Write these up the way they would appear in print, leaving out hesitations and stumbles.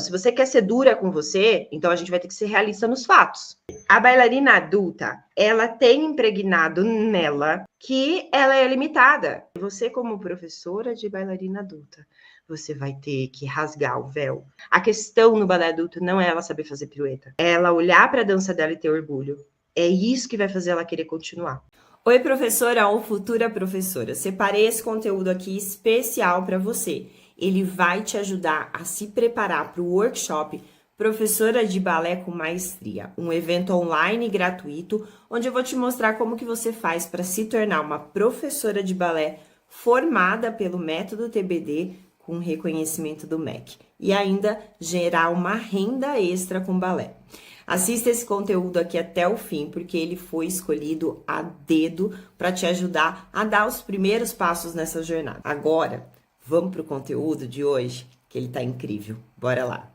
Se você quer ser dura com você, então a gente vai ter que ser realista nos fatos. A bailarina adulta, ela tem impregnado nela que ela é limitada. Você, como professora de bailarina adulta, você vai ter que rasgar o véu. A questão no balé adulto não é ela saber fazer pirueta, é ela olhar para a dança dela e ter orgulho. É isso que vai fazer ela querer continuar. Oi, professora ou futura professora. Separei esse conteúdo aqui especial para você. Ele vai te ajudar a se preparar para o workshop Professora de Balé com Maestria, um evento online gratuito, onde eu vou te mostrar como que você faz para se tornar uma professora de balé formada pelo método TBD com reconhecimento do MEC e ainda gerar uma renda extra com balé. Assista esse conteúdo aqui até o fim, porque ele foi escolhido a dedo para te ajudar a dar os primeiros passos nessa jornada. Agora, vamos para o conteúdo de hoje, que ele tá incrível. Bora lá!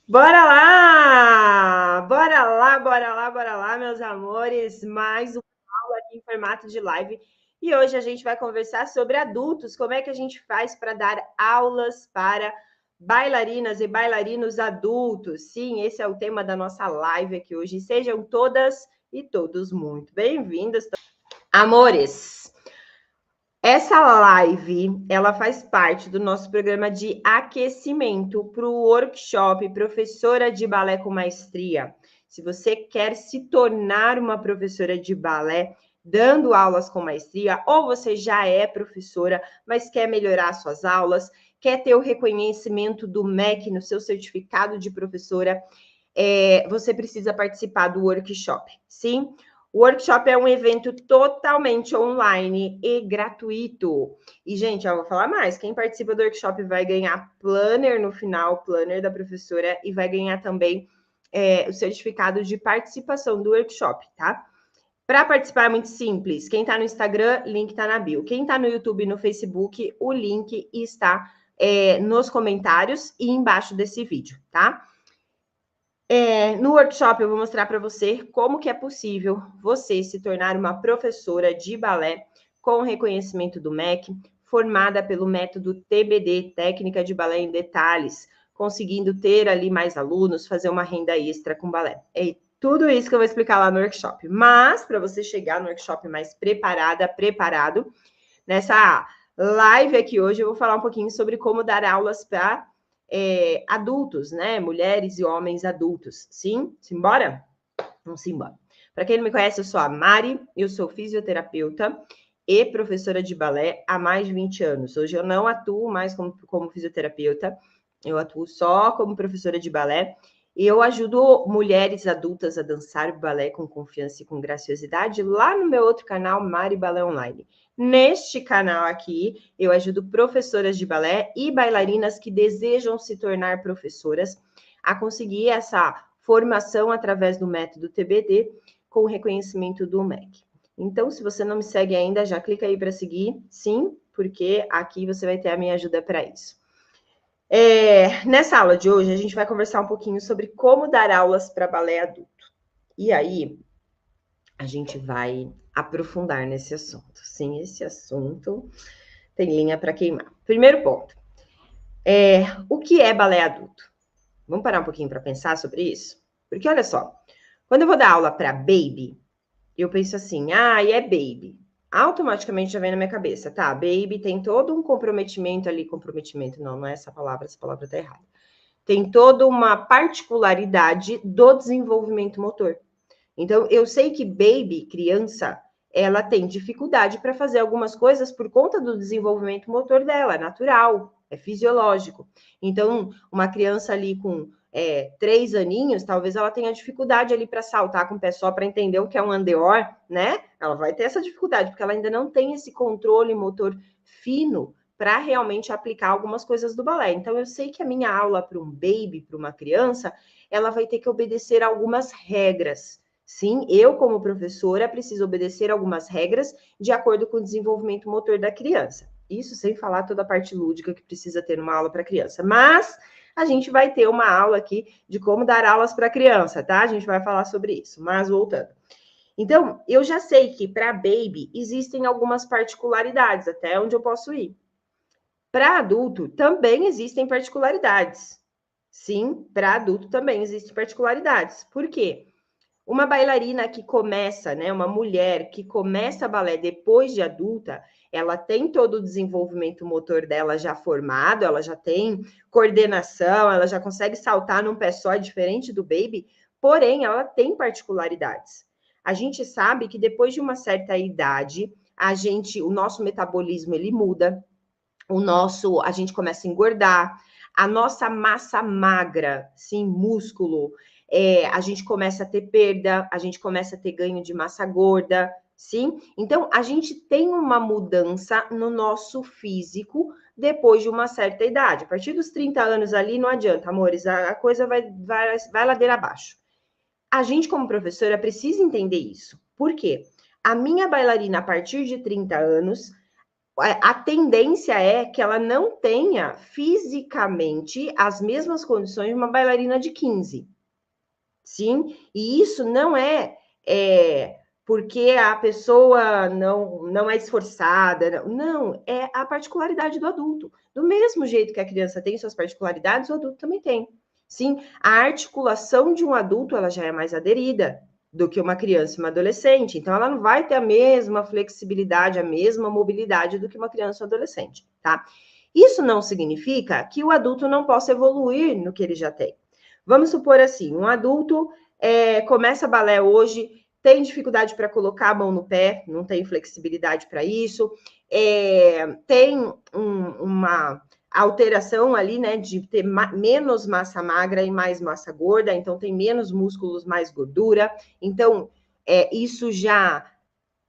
Bora lá! Bora lá, bora lá, bora lá, meus amores! Mais uma aula aqui em formato de live. E hoje a gente vai conversar sobre adultos, como é que a gente faz para dar aulas para bailarinas e bailarinos adultos. Sim, esse é o tema da nossa live aqui hoje. Sejam todas e todos muito bem-vindos. Amores, essa live, ela faz parte do nosso programa de aquecimento para o workshop Professora de Balé com Maestria. Se você quer se tornar uma professora de balé, dando aulas com maestria, ou você já é professora, mas quer melhorar suas aulas, quer ter o reconhecimento do MEC no seu certificado de professora, você precisa participar do workshop, sim? O workshop é um evento totalmente online e gratuito. E, gente, eu vou falar mais. Quem participa do workshop vai ganhar planner no final, planner da professora, e vai ganhar também o certificado de participação do workshop, tá? Para participar é muito simples. Quem está no Instagram, link está na bio. Quem está no YouTube e no Facebook, o link está nos comentários e embaixo desse vídeo, tá? No workshop eu vou mostrar para você como que é possível você se tornar uma professora de balé com reconhecimento do MEC, formada pelo método TBD, Técnica de Balé em Detalhes, conseguindo ter ali mais alunos, fazer uma renda extra com balé. É tudo isso que eu vou explicar lá no workshop. Mas, para você chegar no workshop mais preparado, nessa live aqui hoje eu vou falar um pouquinho sobre como dar aulas para adultos, né? Mulheres e homens adultos. Sim? Simbora? Vamos embora. Para quem não me conhece, eu sou a Mari, eu sou fisioterapeuta e professora de balé há mais de 20 anos. Hoje eu não atuo mais como fisioterapeuta, eu atuo só como professora de balé. E eu ajudo mulheres adultas a dançar balé com confiança e com graciosidade lá no meu outro canal, Mari Balé Online. Neste canal aqui, eu ajudo professoras de balé e bailarinas que desejam se tornar professoras a conseguir essa formação através do método TBD com reconhecimento do MEC. Então, se você não me segue ainda, já clica aí para seguir, sim, porque aqui você vai ter a minha ajuda para isso. Nessa aula de hoje, a gente vai conversar um pouquinho sobre como dar aulas para balé adulto. E aí, a gente vai aprofundar nesse assunto. Sim, esse assunto tem linha para queimar. Primeiro ponto. O que é balé adulto? Vamos parar um pouquinho para pensar sobre isso? Porque, olha só, quando eu vou dar aula para baby, eu penso assim, e é baby. Automaticamente já vem na minha cabeça, tá? Baby tem todo um comprometimento ali, não é essa palavra tá errada. Tem toda uma particularidade do desenvolvimento motor. Então, eu sei que baby, criança, ela tem dificuldade para fazer algumas coisas por conta do desenvolvimento motor dela, é natural, é fisiológico. Então, uma criança ali com 3 aninhos, talvez ela tenha dificuldade ali para saltar com o pé só para entender o que é um andeor, né? Ela vai ter essa dificuldade, porque ela ainda não tem esse controle motor fino para realmente aplicar algumas coisas do balé. Então, eu sei que a minha aula para um baby, para uma criança, ela vai ter que obedecer algumas regras. Sim, eu, como professora, preciso obedecer algumas regras de acordo com o desenvolvimento motor da criança. Isso sem falar toda a parte lúdica que precisa ter numa aula para criança. Mas a gente vai ter uma aula aqui de como dar aulas para criança, tá? A gente vai falar sobre isso, mas voltando. Então, eu já sei que para baby existem algumas particularidades, até onde eu posso ir. Para adulto também existem particularidades. Sim, para adulto também existem particularidades. Por quê? Uma bailarina que começa, né, uma mulher que começa balé depois de adulta, ela tem todo o desenvolvimento motor dela já formado, ela já tem coordenação, ela já consegue saltar num pé só, diferente do baby, porém, ela tem particularidades. A gente sabe que depois de uma certa idade, o nosso metabolismo ele muda, a gente começa a engordar, a nossa massa magra, sim, músculo, a gente começa a ter perda, a gente começa a ter ganho de massa gorda, sim? Então, a gente tem uma mudança no nosso físico depois de uma certa idade. A partir dos 30 anos ali, não adianta, amores, a coisa vai ladeira abaixo. A gente, como professora, precisa entender isso. Por quê? A minha bailarina, a partir de 30 anos, a tendência é que ela não tenha fisicamente as mesmas condições de uma bailarina de 15. Sim, e isso não é porque a pessoa não é esforçada, não, é a particularidade do adulto. Do mesmo jeito que a criança tem suas particularidades, o adulto também tem. Sim, a articulação de um adulto ela já é mais aderida do que uma criança e uma adolescente. Então, ela não vai ter a mesma flexibilidade, a mesma mobilidade do que uma criança ou adolescente, tá? Isso não significa que o adulto não possa evoluir no que ele já tem. Vamos supor assim, um adulto começa balé hoje, tem dificuldade para colocar a mão no pé, não tem flexibilidade para isso, tem uma alteração ali, né, de ter menos massa magra e mais massa gorda, então tem menos músculos, mais gordura. Então, isso já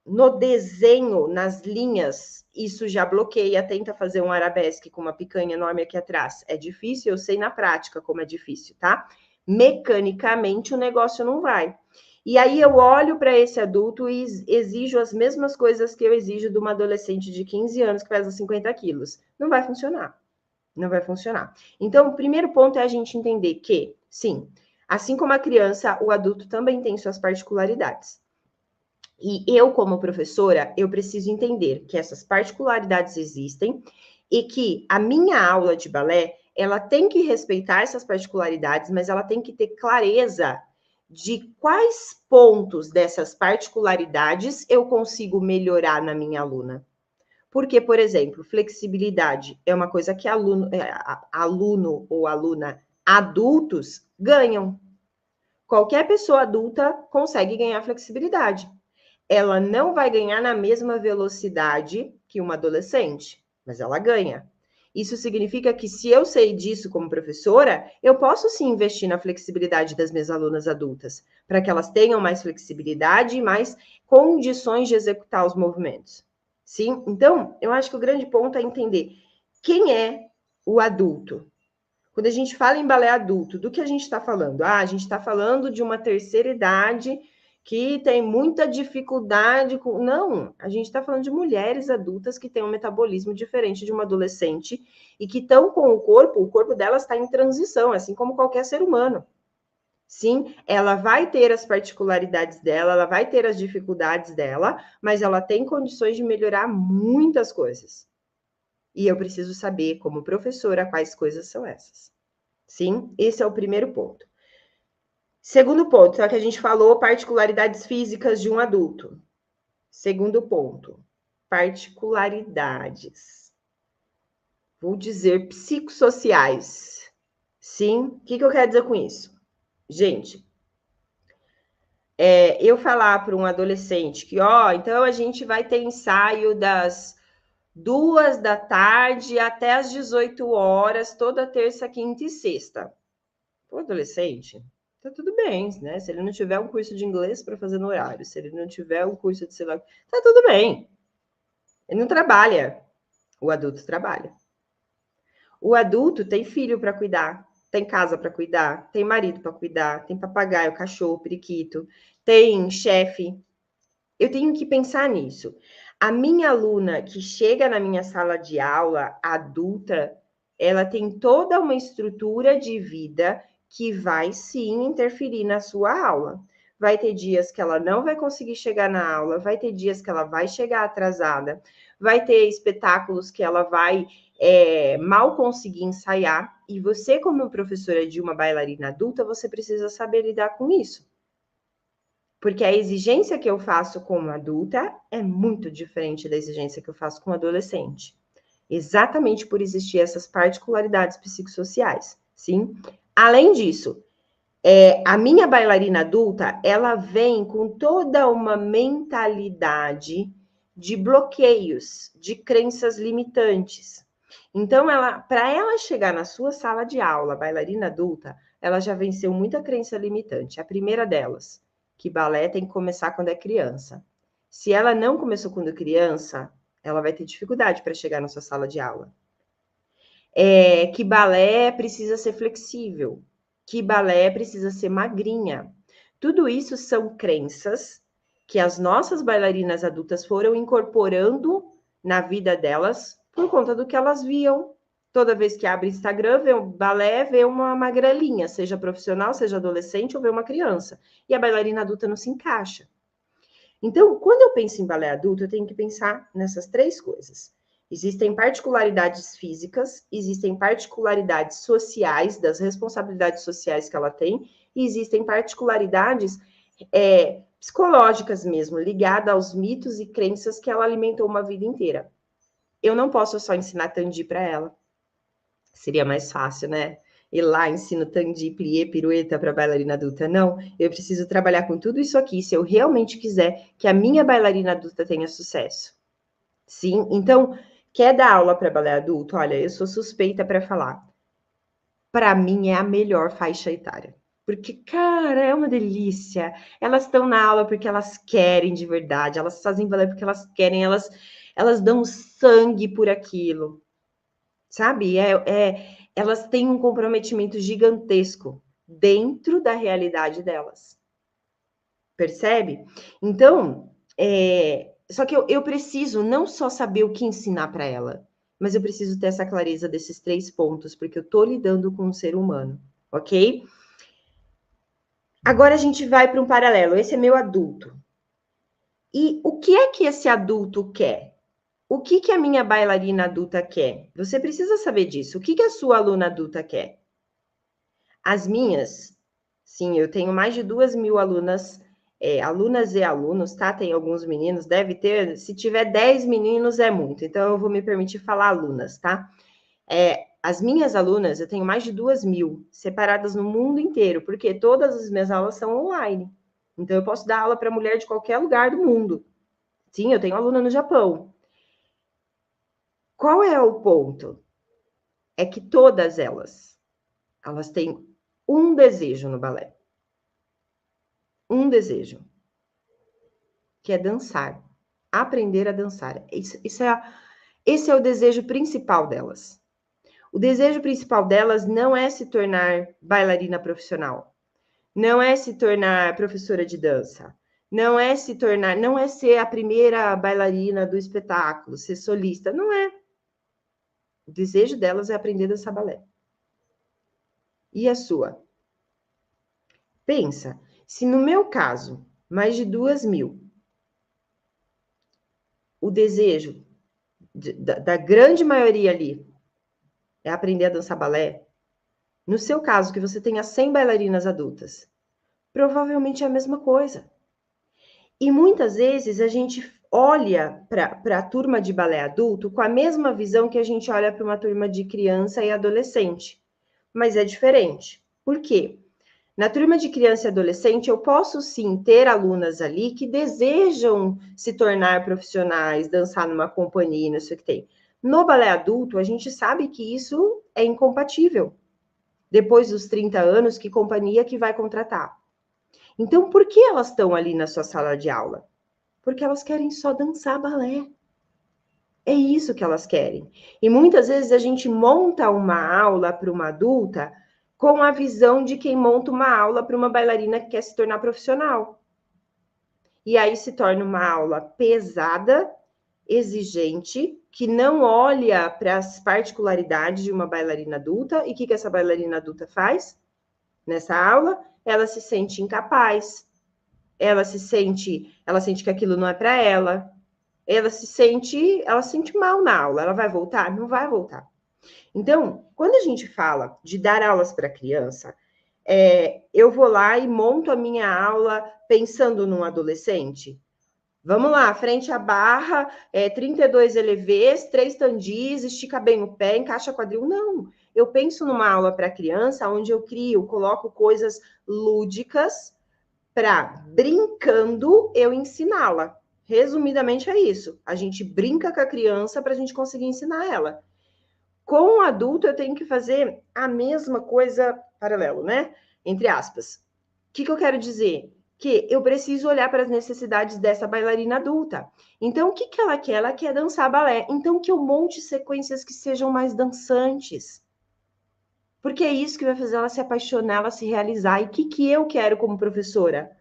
no desenho, nas linhas, isso já bloqueia, tenta fazer um arabesque com uma picanha enorme aqui atrás. É difícil, eu sei na prática como é difícil, tá? Mecanicamente o negócio não vai. E aí eu olho para esse adulto e exijo as mesmas coisas que eu exijo de uma adolescente de 15 anos que pesa 50 quilos. Não vai funcionar. Não vai funcionar. Então, o primeiro ponto é a gente entender que, sim, assim como a criança, o adulto também tem suas particularidades. E eu, como professora, eu preciso entender que essas particularidades existem e que a minha aula de balé, ela tem que respeitar essas particularidades, mas ela tem que ter clareza de quais pontos dessas particularidades eu consigo melhorar na minha aluna. Porque, por exemplo, flexibilidade é uma coisa que aluno ou aluna adultos ganham. Qualquer pessoa adulta consegue ganhar flexibilidade. Ela não vai ganhar na mesma velocidade que uma adolescente, mas ela ganha. Isso significa que se eu sei disso como professora, eu posso sim investir na flexibilidade das minhas alunas adultas, para que elas tenham mais flexibilidade e mais condições de executar os movimentos. Sim? Então, eu acho que o grande ponto é entender quem é o adulto. Quando a gente fala em balé adulto, do que a gente está falando? A gente está falando de uma terceira idade que tem muita dificuldade com. Não, a gente está falando de mulheres adultas que têm um metabolismo diferente de uma adolescente e que estão com o corpo delas está em transição, assim como qualquer ser humano. Sim, ela vai ter as particularidades dela, ela vai ter as dificuldades dela, mas ela tem condições de melhorar muitas coisas. E eu preciso saber, como professora, quais coisas são essas. Sim, esse é o primeiro ponto. Segundo ponto, só que a gente falou particularidades físicas de um adulto. Segundo ponto, particularidades. Vou dizer psicossociais. Sim, o que eu quero dizer com isso? Gente, eu falar para um adolescente que, então a gente vai ter ensaio das 2 da tarde até as 18 horas, toda terça, quinta e sexta. O adolescente, tá tudo bem, né? Se ele não tiver um curso de inglês para fazer no horário, se ele não tiver um curso de sei lá, tá tudo bem. Ele não trabalha. O adulto trabalha. O adulto tem filho para cuidar, tem casa para cuidar, tem marido para cuidar, tem papagaio, cachorro, periquito, tem chefe. Eu tenho que pensar nisso. A minha aluna que chega na minha sala de aula, adulta, ela tem toda uma estrutura de vida que vai sim interferir na sua aula. vai ter dias que ela não vai conseguir chegar na aula, vai ter dias que ela vai chegar atrasada, vai ter espetáculos que ela vai mal conseguir ensaiar. E você, como professora de uma bailarina adulta, você precisa saber lidar com isso. Porque a exigência que eu faço como adulta é muito diferente da exigência que eu faço com adolescente. Exatamente por existir essas particularidades psicossociais, sim? Além disso, a minha bailarina adulta, ela vem com toda uma mentalidade de bloqueios, de crenças limitantes. Então, para ela chegar na sua sala de aula, bailarina adulta, ela já venceu muita crença limitante. A primeira delas, que balé tem que começar quando é criança. Se ela não começou quando criança, ela vai ter dificuldade para chegar na sua sala de aula. Que balé precisa ser flexível, que balé precisa ser magrinha. Tudo isso são crenças que as nossas bailarinas adultas foram incorporando na vida delas por conta do que elas viam. Toda vez que abre Instagram, vê um balé, vê uma magrelinha, seja profissional, seja adolescente ou vê uma criança. E a bailarina adulta não se encaixa. Então, quando eu penso em balé adulto, eu tenho que pensar nessas três coisas. Existem particularidades físicas, existem particularidades sociais, das responsabilidades sociais que ela tem, e existem particularidades psicológicas mesmo, ligadas aos mitos e crenças que ela alimentou uma vida inteira. Eu não posso só ensinar tandi para ela. Seria mais fácil, né? Ir lá, ensino tandi, plié, pirueta para bailarina adulta. Não, eu preciso trabalhar com tudo isso aqui se eu realmente quiser que a minha bailarina adulta tenha sucesso. Sim, então, quer dar aula para balé adulto? Olha, eu sou suspeita para falar. Para mim é a melhor faixa etária. Porque, cara, é uma delícia. Elas estão na aula porque elas querem de verdade, elas fazem balé porque elas querem, elas dão sangue por aquilo. Sabe? Elas têm um comprometimento gigantesco dentro da realidade delas. Percebe? Então, só que eu preciso não só saber o que ensinar para ela, mas eu preciso ter essa clareza desses 3 pontos, porque eu estou lidando com um ser humano, ok? Agora a gente vai para um paralelo. Esse é meu adulto. E o que é que esse adulto quer? O que a minha bailarina adulta quer? Você precisa saber disso. O que a sua aluna adulta quer? As minhas, sim, eu tenho mais de 2.000 alunas, alunas e alunos, tá? Tem alguns meninos, deve ter, se tiver 10 meninos é muito, então eu vou me permitir falar alunas, tá? As minhas alunas, eu tenho mais de 2.000, separadas no mundo inteiro, porque todas as minhas aulas são online. Então, eu posso dar aula para mulher de qualquer lugar do mundo. Sim, eu tenho aluna no Japão. Qual é o ponto? É que todas elas têm um desejo no balé. Um desejo. Que é dançar. Aprender a dançar. Esse é o desejo principal delas. O desejo principal delas não é se tornar bailarina profissional. Não é se tornar professora de dança. Não é ser a primeira bailarina do espetáculo, ser solista. Não é. O desejo delas é aprender a dançar balé. E a sua? Pensa, se no meu caso, mais de 2.000, o desejo da grande maioria ali é aprender a dançar balé, no seu caso, que você tenha 100 bailarinas adultas, provavelmente é a mesma coisa. E muitas vezes a gente olha para a turma de balé adulto com a mesma visão que a gente olha para uma turma de criança e adolescente, mas é diferente. Por quê? Na turma de criança e adolescente, eu posso sim ter alunas ali que desejam se tornar profissionais, dançar numa companhia, não sei o que tem. No balé adulto, a gente sabe que isso é incompatível. Depois dos 30 anos, que companhia que vai contratar? Então, por que elas estão ali na sua sala de aula? Porque elas querem só dançar balé. É isso que elas querem. E muitas vezes a gente monta uma aula para uma adulta com a visão de quem monta uma aula para uma bailarina que quer se tornar profissional. E aí se torna uma aula pesada, exigente, que não olha para as particularidades de uma bailarina adulta. E o que essa bailarina adulta faz nessa aula? Ela se sente incapaz, ela sente que aquilo não é para ela, ela sente mal na aula, ela vai voltar? Não vai voltar. Então, quando a gente fala de dar aulas para criança, eu vou lá e monto a minha aula pensando num adolescente. Vamos lá, frente à barra, 32 LVs, 3 tandis, estica bem o pé, encaixa quadril. Não, eu penso numa aula para criança, onde eu coloco coisas lúdicas para, brincando, eu ensiná-la. Resumidamente é isso. A gente brinca com a criança para a gente conseguir ensinar ela. Com o adulto, eu tenho que fazer a mesma coisa, paralelo, né? Entre aspas. O que eu quero dizer? Que eu preciso olhar para as necessidades dessa bailarina adulta. Então, o que ela quer? Ela quer dançar balé. Então, que eu monte sequências que sejam mais dançantes. Porque é isso que vai fazer ela se apaixonar, ela se realizar. E o que eu quero como professora?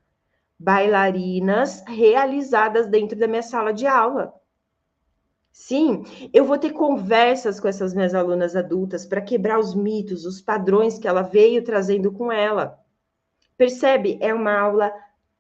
Bailarinas realizadas dentro da minha sala de aula. Sim, eu vou ter conversas com essas minhas alunas adultas para quebrar os mitos, os padrões que ela veio trazendo com ela. Percebe? É uma aula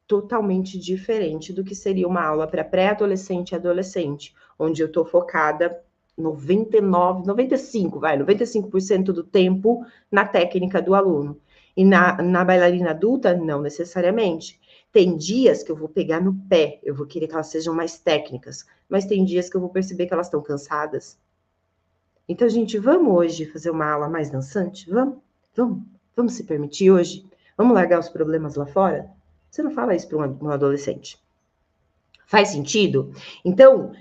totalmente diferente do que seria uma aula para pré-adolescente e adolescente, onde eu estou focada 95% do tempo na técnica do aluno. E na bailarina adulta, não necessariamente. Tem dias que eu vou pegar no pé, eu vou querer que elas sejam mais técnicas, mas tem dias que eu vou perceber que elas estão cansadas. Então, gente, vamos hoje fazer uma aula mais dançante? Vamos se permitir hoje? Vamos largar os problemas lá fora? Você não fala isso para um adolescente. Faz sentido? Então,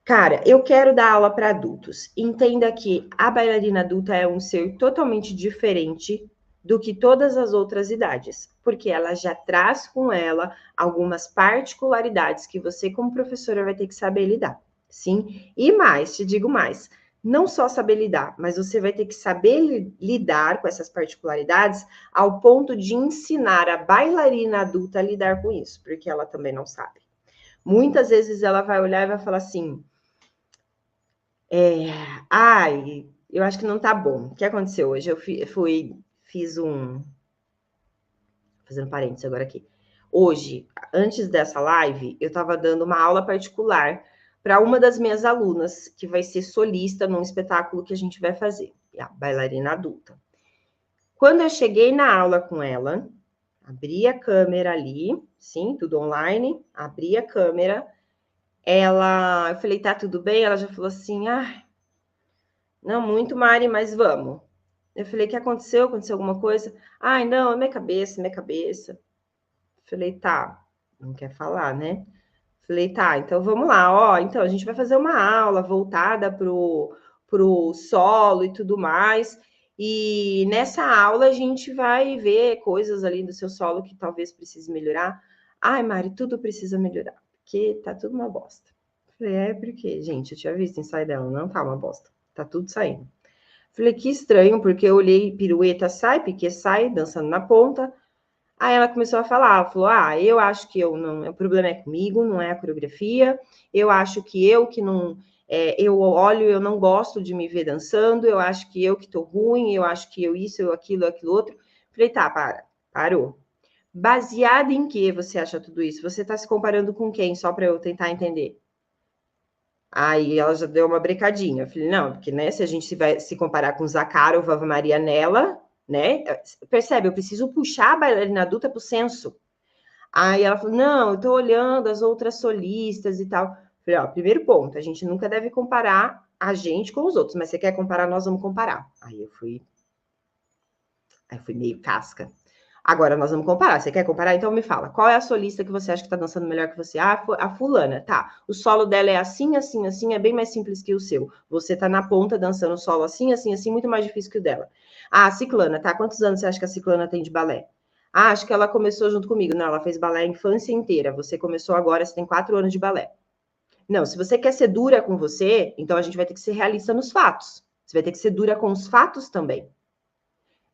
cara, eu quero dar aula para adultos. Entenda que a bailarina adulta é um ser totalmente diferente do que todas as outras idades, porque ela já traz com ela algumas particularidades que você, como professora, vai ter que saber lidar. Sim? E mais, te digo mais, não só saber lidar, mas você vai ter que saber lidar com essas particularidades ao ponto de ensinar a bailarina adulta a lidar com isso, porque ela também não sabe. Muitas vezes ela vai olhar e vai falar assim: ai, eu acho que não tá bom. O que aconteceu hoje? Eu fiz um. Fazendo parênteses agora aqui. Hoje, antes dessa live, eu estava dando uma aula particular para uma das minhas alunas, que vai ser solista num espetáculo que a gente vai fazer, a bailarina adulta. Quando eu cheguei na aula com ela, abri a câmera ali, sim, tudo online, abri a câmera, eu falei, tá tudo bem? Ela já falou assim, não muito, Mari, mas vamos. Eu falei, o que aconteceu? Aconteceu alguma coisa? Ai, não, é minha cabeça. Falei, tá, não quer falar, né? Falei, tá, então vamos lá, ó. Então, a gente vai fazer uma aula voltada pro solo e tudo mais. E nessa aula a gente vai ver coisas ali do seu solo que talvez precise melhorar. Ai, Mari, tudo precisa melhorar, porque tá tudo uma bosta. Falei, porque, gente, eu tinha visto o ensaio dela, não tá uma bosta, tá tudo saindo. Falei, que estranho, porque eu olhei pirueta sai, pique sai, dançando na ponta. Aí ela começou a falar, falou, eu acho que eu não, o problema é comigo, não é a coreografia, eu acho que não, eu olho, eu não gosto de me ver dançando, eu acho que eu que tô ruim, eu acho que eu isso, eu aquilo outro. Falei, tá, parou. Baseado em que você acha tudo isso? Você tá se comparando com quem? Só para eu tentar entender. Aí ela já deu uma brecadinha. Eu falei, não, porque, né, se a gente vai se comparar com Zakharov, Ave Maria Nela, né? Percebe, eu preciso puxar a bailarina adulta pro senso. Aí ela falou, não, eu tô olhando as outras solistas e tal. Eu falei, ó, primeiro ponto, a gente nunca deve comparar a gente com os outros, mas você quer comparar, nós vamos comparar. Aí eu fui meio casca. Agora nós vamos comparar. Você quer comparar? Então me fala. Qual é a solista que você acha que tá dançando melhor que você? A fulana. Tá. O solo dela é assim, assim, assim. É bem mais simples que o seu. Você tá na ponta dançando o solo assim, assim, assim. Muito mais difícil que o dela. A ciclana, tá? Quantos anos você acha que a ciclana tem de balé? Acho que ela começou junto comigo. Não, ela fez balé a infância inteira. Você começou agora, você tem 4 anos de balé. Não, se você quer ser dura com você, então a gente vai ter que ser realista nos fatos. Você vai ter que ser dura com os fatos também.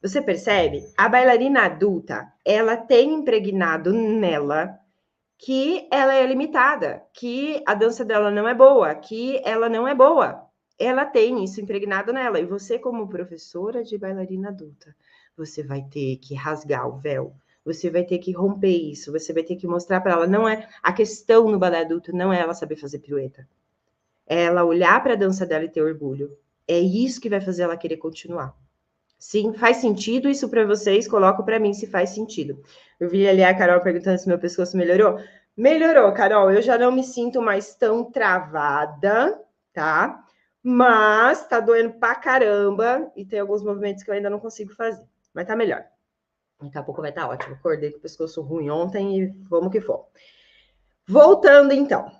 Você percebe? A bailarina adulta, ela tem impregnado nela que ela é limitada, que a dança dela não é boa, que ela não é boa. Ela tem isso impregnado nela. E você, como professora de bailarina adulta, você vai ter que rasgar o véu. Você vai ter que romper isso, você vai ter que mostrar para ela, não é a questão no balé adulto, não é ela saber fazer pirueta. É ela olhar para a dança dela e ter orgulho. É isso que vai fazer ela querer continuar. Sim, faz sentido isso para vocês? Coloco para mim se faz sentido. Eu vi ali a Carol perguntando se meu pescoço melhorou. Melhorou, Carol. Eu já não me sinto mais tão travada, tá? Mas tá doendo pra caramba e tem alguns movimentos que eu ainda não consigo fazer. Mas tá melhor. Daqui a pouco vai estar ótimo. Acordei com o pescoço ruim ontem e vamos que for. Voltando então.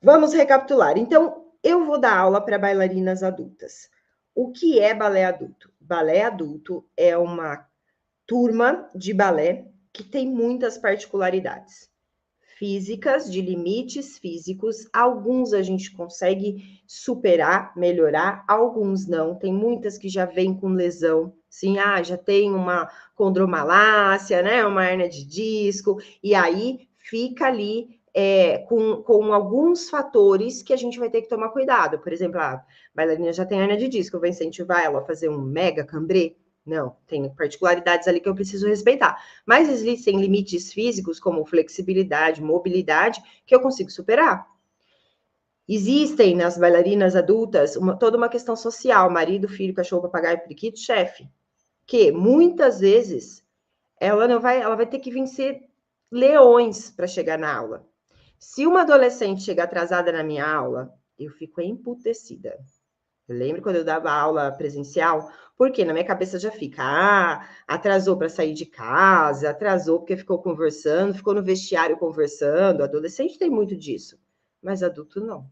Vamos recapitular. Então, eu vou dar aula para bailarinas adultas. O que é balé adulto? Balé adulto é uma turma de balé que tem muitas particularidades físicas, de limites físicos. Alguns a gente consegue superar, melhorar, alguns não. Tem muitas que já vêm com lesão. Sim, já tem uma condromalácia, né? Uma hernia de disco, e aí fica ali com alguns fatores que a gente vai ter que tomar cuidado. Por exemplo, a bailarina já tem hernia de disco, eu vou incentivar ela a fazer um mega cambré? Não, tem particularidades ali que eu preciso respeitar. Mas existem limites físicos, como flexibilidade, mobilidade, que eu consigo superar. Existem nas bailarinas adultas toda uma questão social, marido, filho, cachorro, papagaio, periquito, chefe, que muitas vezes ela vai ter que vencer leões para chegar na aula. Se uma adolescente chega atrasada na minha aula, eu fico emputecida. Eu lembro quando eu dava aula presencial, porque na minha cabeça já fica, atrasou para sair de casa, atrasou porque ficou conversando, ficou no vestiário conversando. Adolescente tem muito disso, mas adulto não.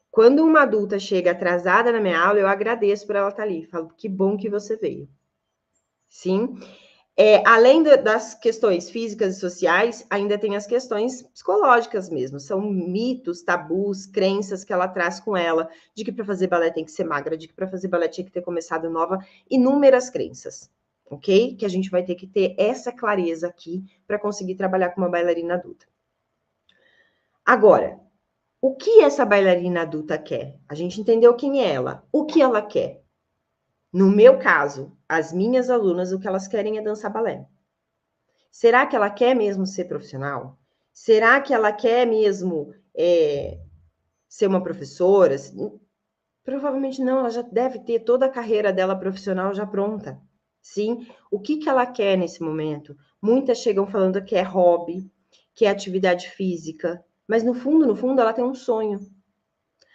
Quando uma adulta chega atrasada na minha aula, eu agradeço por ela estar ali. Falo, que bom que você veio. Sim. Além das questões físicas e sociais, ainda tem as questões psicológicas mesmo. São mitos, tabus, crenças que ela traz com ela, de que para fazer balé tem que ser magra, de que para fazer balé tinha que ter começado nova, inúmeras crenças, ok? Que a gente vai ter que ter essa clareza aqui para conseguir trabalhar com uma bailarina adulta. Agora, o que essa bailarina adulta quer? A gente entendeu quem é ela. O que ela quer? No meu caso, as minhas alunas, o que elas querem é dançar balé. Será que ela quer mesmo ser profissional? Será que ela quer mesmo ser uma professora? Provavelmente não, ela já deve ter toda a carreira dela profissional já pronta. Sim, o que ela quer nesse momento? Muitas chegam falando que é hobby, que é atividade física, mas no fundo, ela tem um sonho.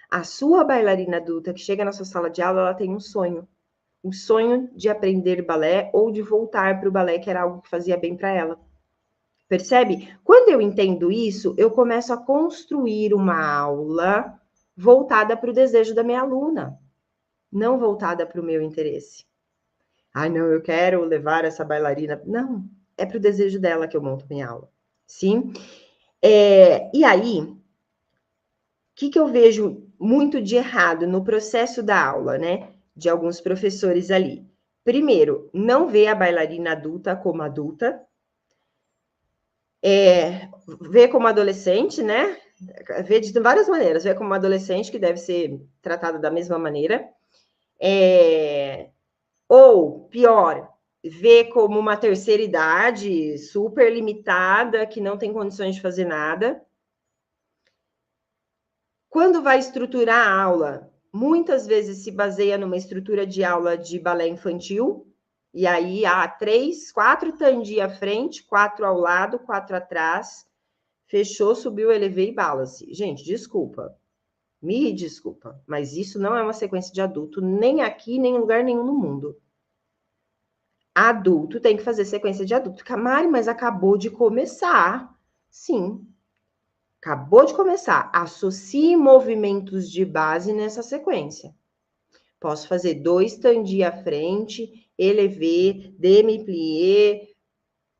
A sua bailarina adulta que chega na sua sala de aula, ela tem um sonho. O sonho de aprender balé ou de voltar para o balé, que era algo que fazia bem para ela. Percebe? Quando eu entendo isso, eu começo a construir uma aula voltada para o desejo da minha aluna, não voltada para o meu interesse. Ai, não, eu quero levar essa bailarina. Não, é para o desejo dela que eu monto minha aula. Sim? E aí, o que eu vejo muito de errado no processo da aula, né? De alguns professores ali. Primeiro, não vê a bailarina adulta como adulta, vê como adolescente, né? Vê de várias maneiras, vê como uma adolescente que deve ser tratada da mesma maneira, ou pior, vê como uma terceira idade super limitada, que não tem condições de fazer nada. Quando vai estruturar a aula, muitas vezes se baseia numa estrutura de aula de balé infantil, e aí há 3, 4 tandi à frente, 4 ao lado, 4 atrás, fechou, subiu, elevei e balance. Gente, desculpa, me desculpa, mas isso não é uma sequência de adulto, nem aqui, nem em lugar nenhum no mundo. Adulto tem que fazer sequência de adulto. Camari, mas acabou de começar. Sim, acabou de começar. Associe movimentos de base nessa sequência. Posso fazer 2 tandi à frente, elevê, demi-plié,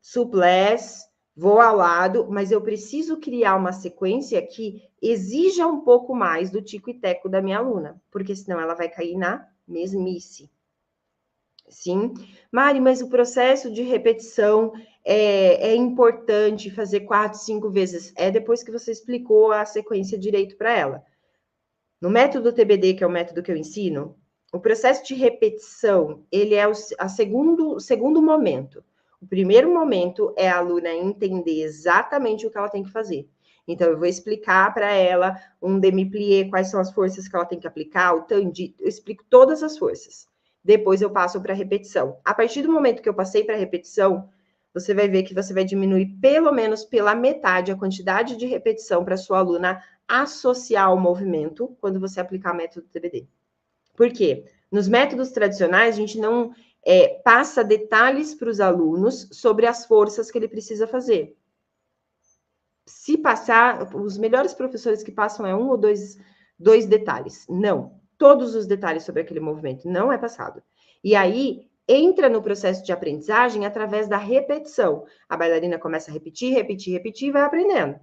souplesse, vou ao lado, mas eu preciso criar uma sequência que exija um pouco mais do tico e teco da minha aluna, porque senão ela vai cair na mesmice. Sim, Mari, mas o processo de repetição é importante fazer 4, 5 vezes. É depois que você explicou a sequência direito para ela. No método TBD, que é o método que eu ensino, o processo de repetição, ele é o segundo momento. O primeiro momento é a aluna entender exatamente o que ela tem que fazer. Então, eu vou explicar para ela um demi-plié, quais são as forças que ela tem que aplicar, o tandi, eu explico todas as forças. Depois eu passo para a repetição. A partir do momento que eu passei para a repetição, você vai ver que você vai diminuir pelo menos pela metade a quantidade de repetição para sua aluna associar ao movimento quando você aplicar o método TBD. Por quê? Nos métodos tradicionais, a gente não passa detalhes para os alunos sobre as forças que ele precisa fazer. Se passar, os melhores professores que passam é um ou dois detalhes. Não, todos os detalhes sobre aquele movimento não é passado. E aí, entra no processo de aprendizagem através da repetição. A bailarina começa a repetir, repetir, repetir e vai aprendendo.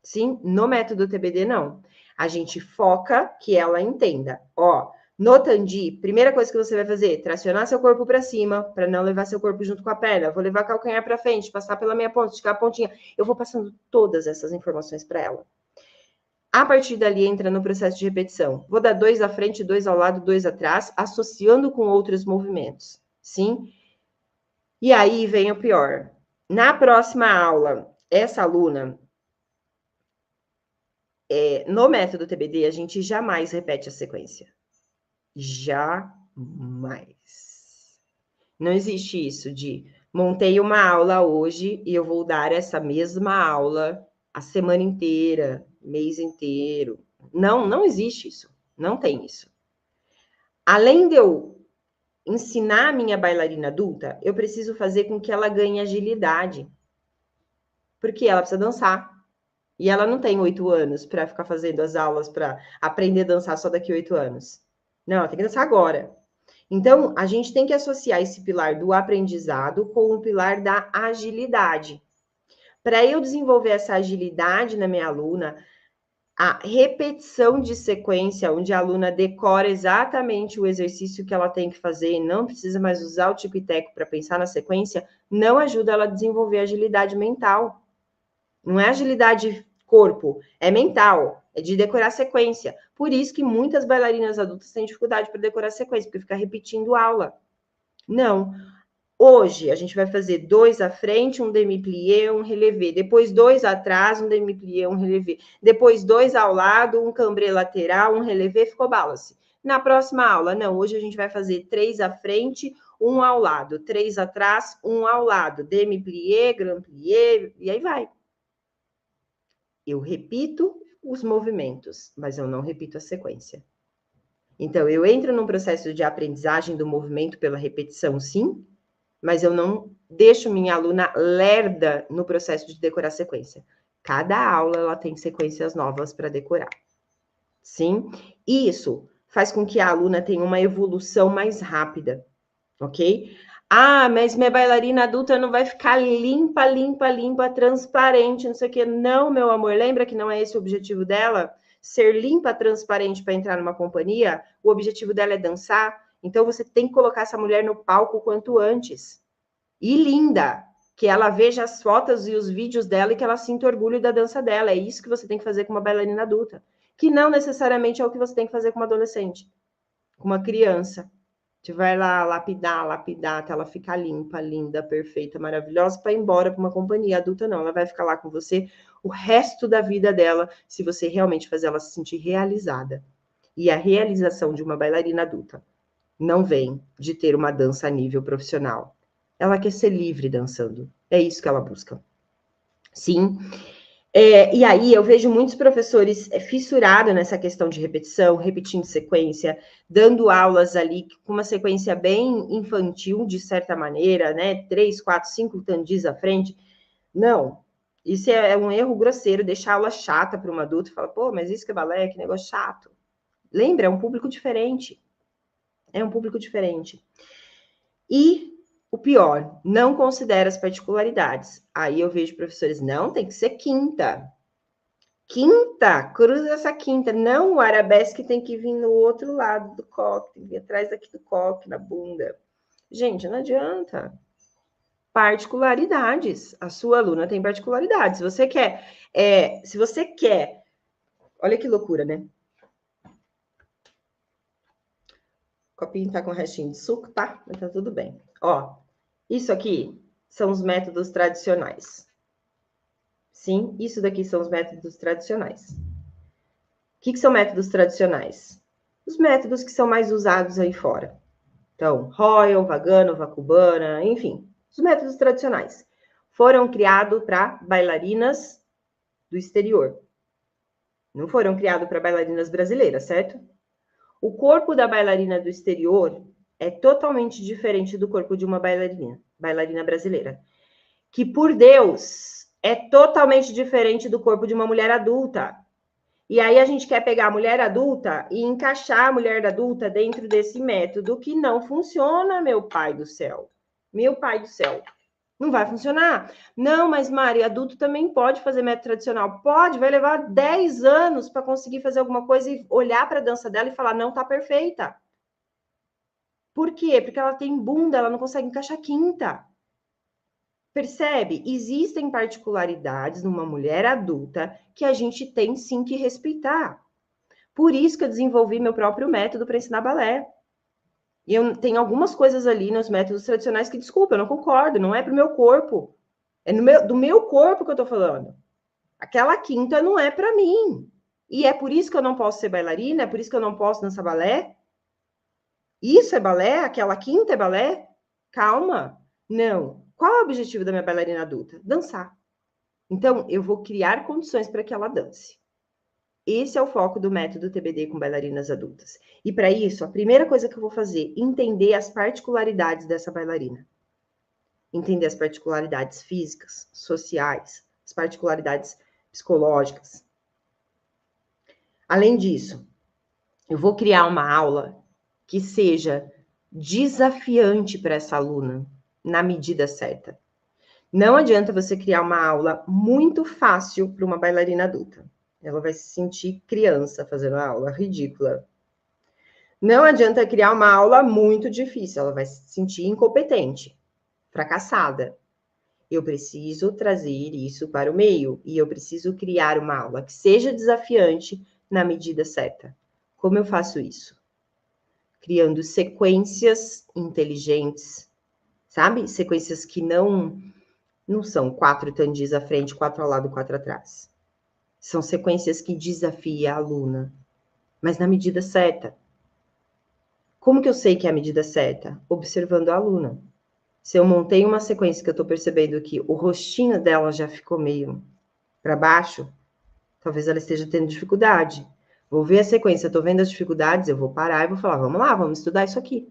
Sim, no método TBD, não. A gente foca que ela entenda. Ó, no Tandi, primeira coisa que você vai fazer, tracionar seu corpo para cima, para não levar seu corpo junto com a perna. Vou levar o calcanhar para frente, passar pela minha ponta, esticar a pontinha. Eu vou passando todas essas informações para ela. A partir dali, entra no processo de repetição. Vou dar 2 à frente, 2 ao lado, 2 atrás, associando com outros movimentos. Sim? E aí vem o pior. Na próxima aula, essa aluna no método TBD, a gente jamais repete a sequência. Jamais. Não existe isso de montei uma aula hoje e eu vou dar essa mesma aula a semana inteira, mês inteiro. Não, não existe isso. Não tem isso. Além de eu ensinar a minha bailarina adulta, eu preciso fazer com que ela ganhe agilidade. Porque ela precisa dançar. E ela não tem 8 anos para ficar fazendo as aulas para aprender a dançar só daqui a 8 anos. Não, ela tem que dançar agora. Então, a gente tem que associar esse pilar do aprendizado com o pilar da agilidade. Para eu desenvolver essa agilidade na minha aluna, a repetição de sequência, onde a aluna decora exatamente o exercício que ela tem que fazer e não precisa mais usar o tico e teco para pensar na sequência, não ajuda ela a desenvolver agilidade mental. Não é agilidade corpo, é mental, é de decorar sequência. Por isso que muitas bailarinas adultas têm dificuldade para decorar sequência, porque fica repetindo aula. Não. Hoje a gente vai fazer 2 à frente, um demi-plié, um relevé. Depois 2 atrás, um demi-plié, um relevé. Depois 2 ao lado, um cambré lateral, um relevé, ficou balance. Na próxima aula, não, hoje a gente vai fazer 3 à frente, um ao lado, 3 atrás, um ao lado, demi-plié, grand plié, e aí vai. Eu repito os movimentos, mas eu não repito a sequência. Então, eu entro num processo de aprendizagem do movimento pela repetição, sim, mas eu não deixo minha aluna lerda no processo de decorar sequência. Cada aula ela tem sequências novas para decorar. Sim? Isso faz com que a aluna tenha uma evolução mais rápida, ok? Ah, mas minha bailarina adulta não vai ficar limpa, limpa, limpa, transparente, não sei o quê. Não, meu amor, lembra que não é esse o objetivo dela? Ser limpa, transparente para entrar numa companhia? O objetivo dela é dançar? Então você tem que colocar essa mulher no palco o quanto antes. E linda, que ela veja as fotos e os vídeos dela e que ela sinta orgulho da dança dela. É isso que você tem que fazer com uma bailarina adulta. Que não necessariamente é o que você tem que fazer com uma adolescente, com uma criança. Você vai lá lapidar, até ela ficar limpa, linda, perfeita, maravilhosa, para ir embora para uma companhia adulta, não. Ela vai ficar lá com você o resto da vida dela, se você realmente fazer ela se sentir realizada. E a realização de uma bailarina adulta não vem de ter uma dança a nível profissional. Ela quer ser livre dançando. É isso que ela busca. Sim. E aí eu vejo muitos professores fissurados nessa questão de repetição, repetindo sequência, dando aulas ali com uma sequência bem infantil, de certa maneira, né? 3, 4, 5 tandis à frente. Não, isso é um erro grosseiro, deixar a aula chata para um adulto e falar, pô, mas isso que é balé, que negócio chato. Lembra, é um público diferente. É um público diferente. E o pior, não considera as particularidades. Aí eu vejo professores, não, tem que ser quinta. Quinta, cruza essa quinta. Não, o arabesque tem que vir no outro lado do coque, tem que vir atrás daqui do coque, na bunda. Gente, não adianta. Particularidades. A sua aluna tem particularidades. Se você quer, olha que loucura, né? O copinho tá com restinho de suco, tá? Mas tá tudo bem. Ó, isso aqui são os métodos tradicionais. Sim, isso daqui são os métodos tradicionais. O que são métodos tradicionais? Os métodos que são mais usados aí fora. Então, Royal, Vagano, Vakubana, enfim, os métodos tradicionais. Foram criados para bailarinas do exterior. Não foram criados para bailarinas brasileiras, certo? O corpo da bailarina do exterior é totalmente diferente do corpo de uma bailarina brasileira. Que, por Deus, é totalmente diferente do corpo de uma mulher adulta. E aí a gente quer pegar a mulher adulta e encaixar a mulher adulta dentro desse método que não funciona, meu pai do céu. Meu pai do céu. Não vai funcionar. Não, mas Mari, adulto também pode fazer método tradicional. Pode, vai levar 10 anos para conseguir fazer alguma coisa e olhar para a dança dela e falar, não, tá perfeita. Por quê? Porque ela tem bunda, ela não consegue encaixar quinta. Percebe? Existem particularidades numa mulher adulta que a gente tem sim que respeitar. Por isso que eu desenvolvi meu próprio método para ensinar balé. E eu tenho algumas coisas ali nos métodos tradicionais que, desculpa, eu não concordo, não é para o meu corpo. É do meu corpo que eu estou falando. Aquela quinta não é para mim. E é por isso que eu não posso ser bailarina, é por isso que eu não posso dançar balé. Isso é balé? Aquela quinta é balé? Calma. Não. Qual é o objetivo da minha bailarina adulta? Dançar. Então, eu vou criar condições para que ela dance. Esse é o foco do método TBD com bailarinas adultas. E para isso, a primeira coisa que eu vou fazer é entender as particularidades dessa bailarina. Entender as particularidades físicas, sociais, as particularidades psicológicas. Além disso, eu vou criar uma aula que seja desafiante para essa aluna, na medida certa. Não adianta você criar uma aula muito fácil para uma bailarina adulta. Ela vai se sentir criança fazendo a aula, ridícula. Não adianta criar uma aula muito difícil, ela vai se sentir incompetente, fracassada. Eu preciso trazer isso para o meio e eu preciso criar uma aula que seja desafiante na medida certa. Como eu faço isso? Criando sequências inteligentes, sabe? Sequências que não são 4 tandis à frente, 4 ao lado, 4 atrás. São sequências que desafiam a aluna, mas na medida certa. Como que eu sei que é a medida certa? Observando a aluna. Se eu montei uma sequência que eu estou percebendo que o rostinho dela já ficou meio para baixo, talvez ela esteja tendo dificuldade. Vou ver a sequência, estou vendo as dificuldades, eu vou parar e vou falar, vamos lá, vamos estudar isso aqui.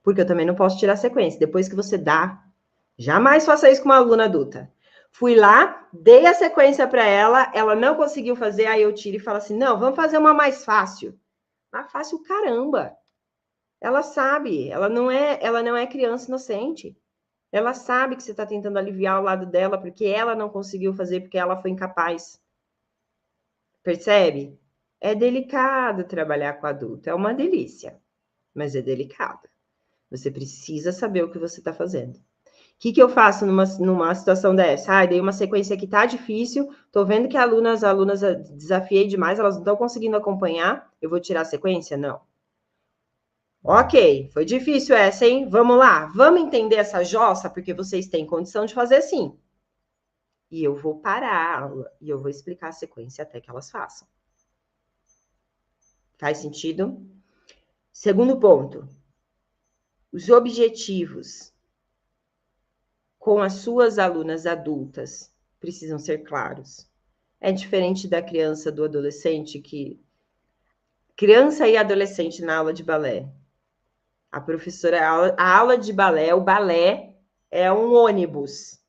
Porque eu também não posso tirar a sequência. Depois que você dá, jamais faça isso com uma aluna adulta. Fui lá, dei a sequência para ela, ela não conseguiu fazer, aí eu tiro e falo assim, não, vamos fazer uma mais fácil. Mais fácil, caramba. Ela sabe, ela não é criança inocente. Ela sabe que você está tentando aliviar o lado dela porque ela não conseguiu fazer, porque ela foi incapaz. Percebe? É delicado trabalhar com adulto, é uma delícia, mas é delicado. Você precisa saber o que você está fazendo. O que eu faço numa situação dessa? Dei uma sequência que tá difícil, tô vendo que as alunas desafiei demais, elas não estão conseguindo acompanhar, eu vou tirar a sequência? Não. Ok, foi difícil essa, hein? Vamos lá, vamos entender essa jossa, porque vocês têm condição de fazer assim. E eu vou parar a aula e eu vou explicar a sequência até que elas façam. Faz sentido? Segundo ponto, os objetivos com as suas alunas adultas precisam ser claros. É diferente da criança, do adolescente, que... Criança e adolescente na aula de balé. A professora, a aula de balé, o balé é um ônibus.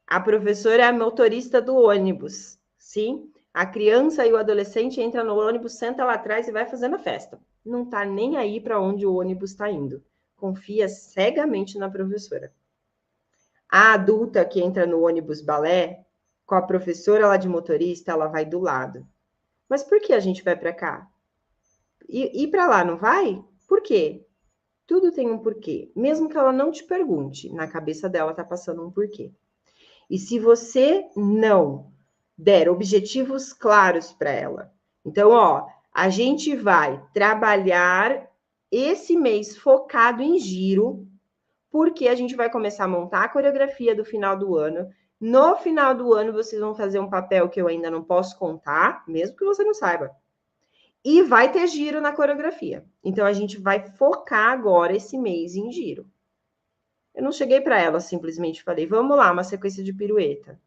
A professora é a motorista do ônibus, sim? A criança e o adolescente entram no ônibus, senta lá atrás e vai fazendo a festa. Não tá nem aí para onde o ônibus está indo. Confia cegamente na professora. A adulta que entra no ônibus balé, com a professora lá de motorista, ela vai do lado. Mas por que a gente vai para cá? E para lá não vai? Por quê? Tudo tem um porquê. Mesmo que ela não te pergunte, na cabeça dela tá passando um porquê. E se você não der objetivos claros para ela, então, a gente vai trabalhar esse mês focado em giro, porque a gente vai começar a montar a coreografia do final do ano. No final do ano, vocês vão fazer um papel que eu ainda não posso contar, mesmo que você não saiba. E vai ter giro na coreografia. Então, a gente vai focar agora esse mês em giro. Eu não cheguei para ela, simplesmente falei, vamos lá, uma sequência de pirueta.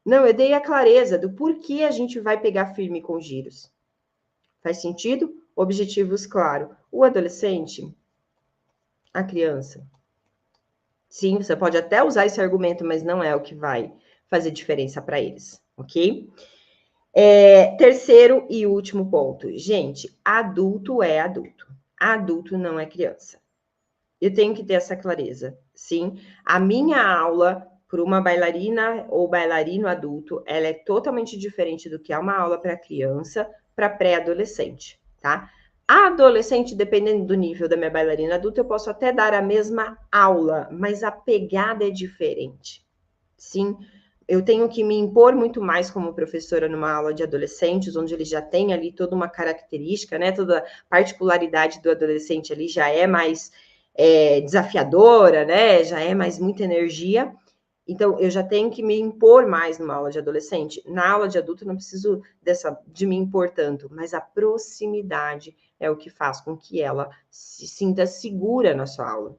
Não, eu dei a clareza do porquê a gente vai pegar firme com giros. Faz sentido? Objetivos claros. O adolescente, a criança. Sim, você pode até usar esse argumento, mas não é o que vai fazer diferença para eles, ok? Terceiro e último ponto. Gente, adulto é adulto. Adulto não é criança. Eu tenho que ter essa clareza, sim. A minha aula para uma bailarina ou bailarino adulto, ela é totalmente diferente do que é uma aula para criança, para pré-adolescente, tá? A adolescente, dependendo do nível da minha bailarina adulta, eu posso até dar a mesma aula, mas a pegada é diferente. Sim, eu tenho que me impor muito mais como professora numa aula de adolescentes, onde ele já tem ali toda uma característica, né? Toda a particularidade do adolescente ali já é mais desafiadora, né? Já é mais muita energia. Então, eu já tenho que me impor mais numa aula de adolescente. Na aula de adulto, eu não preciso de me impor tanto, mas a proximidade é o que faz com que ela se sinta segura na sua aula.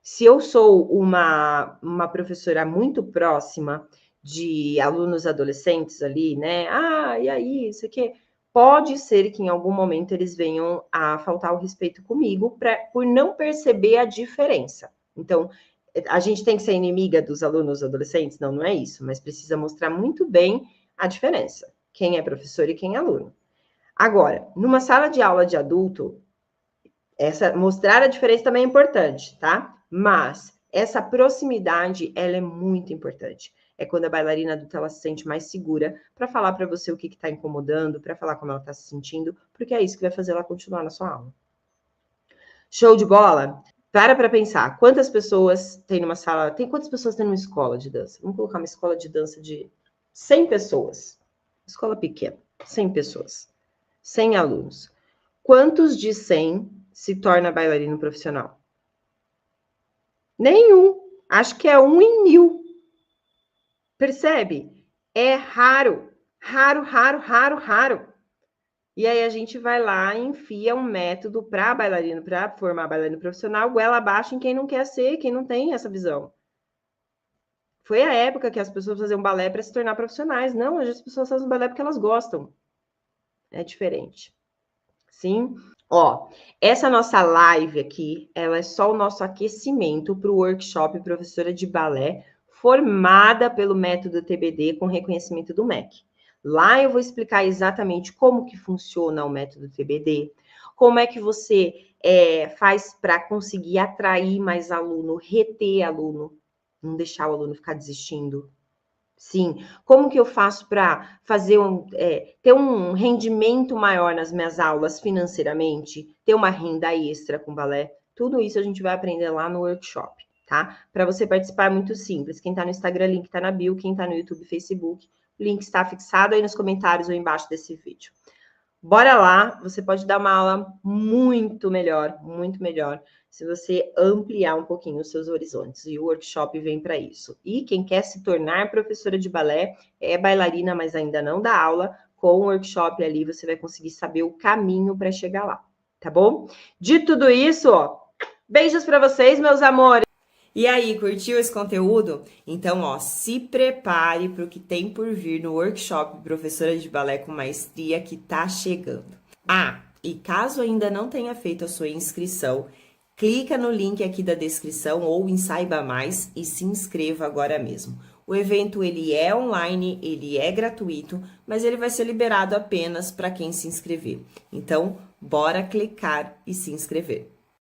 Se eu sou uma professora muito próxima de alunos adolescentes ali, né? Ah, e aí, isso aqui. Pode ser que em algum momento eles venham a faltar o respeito comigo por não perceber a diferença. Então, a gente tem que ser inimiga dos alunos adolescentes? Não, não é isso, mas precisa mostrar muito bem a diferença. Quem é professor e quem é aluno. Agora, numa sala de aula de adulto, mostrar a diferença também é importante, tá? Mas essa proximidade, ela é muito importante. É quando a bailarina adulta ela se sente mais segura para falar para você o que está incomodando, para falar como ela está se sentindo, porque é isso que vai fazer ela continuar na sua aula. Show de bola? Para pensar, quantas pessoas tem numa sala, quantas pessoas tem numa escola de dança? Vamos colocar uma escola de dança de 100 pessoas. Escola pequena, 100 pessoas. 100 alunos. Quantos de 100 se torna bailarino profissional? Nenhum. Acho que é 1 em 1000. Percebe? É raro. Raro, raro, raro, raro. E aí a gente vai lá e enfia um método para bailarino, para formar bailarino profissional, goela abaixo em quem não quer ser, quem não tem essa visão. Foi a época que as pessoas faziam balé para se tornar profissionais. Não, hoje as pessoas fazem balé porque elas gostam. É diferente. Sim? Ó, essa nossa live aqui, ela é só o nosso aquecimento para o workshop Professora de Balé, formada pelo método TBD com reconhecimento do MEC. Lá eu vou explicar exatamente como que funciona o método TBD, como é que você faz para conseguir atrair mais aluno, reter aluno, não deixar o aluno ficar desistindo. Sim, como que eu faço para fazer ter um rendimento maior nas minhas aulas financeiramente, ter uma renda extra com balé? Tudo isso a gente vai aprender lá no workshop, tá? Para você participar é muito simples. Quem está no Instagram, link está na bio. Quem está no YouTube, Facebook, o link está fixado aí nos comentários ou embaixo desse vídeo. Bora lá, você pode dar uma aula muito melhor, se você ampliar um pouquinho os seus horizontes. E o workshop vem para isso. E quem quer se tornar professora de balé, é bailarina, mas ainda não dá aula, com o workshop ali você vai conseguir saber o caminho para chegar lá, tá bom? De tudo isso, ó, beijos para vocês, meus amores! E aí, curtiu esse conteúdo? Então, ó, se prepare para o que tem por vir no workshop Professora de Balé com Maestria que tá chegando. Ah, e caso ainda não tenha feito a sua inscrição, clica no link aqui da descrição ou em Saiba Mais e se inscreva agora mesmo. O evento ele é online, ele é gratuito, mas ele vai ser liberado apenas para quem se inscrever. Então, bora clicar e se inscrever.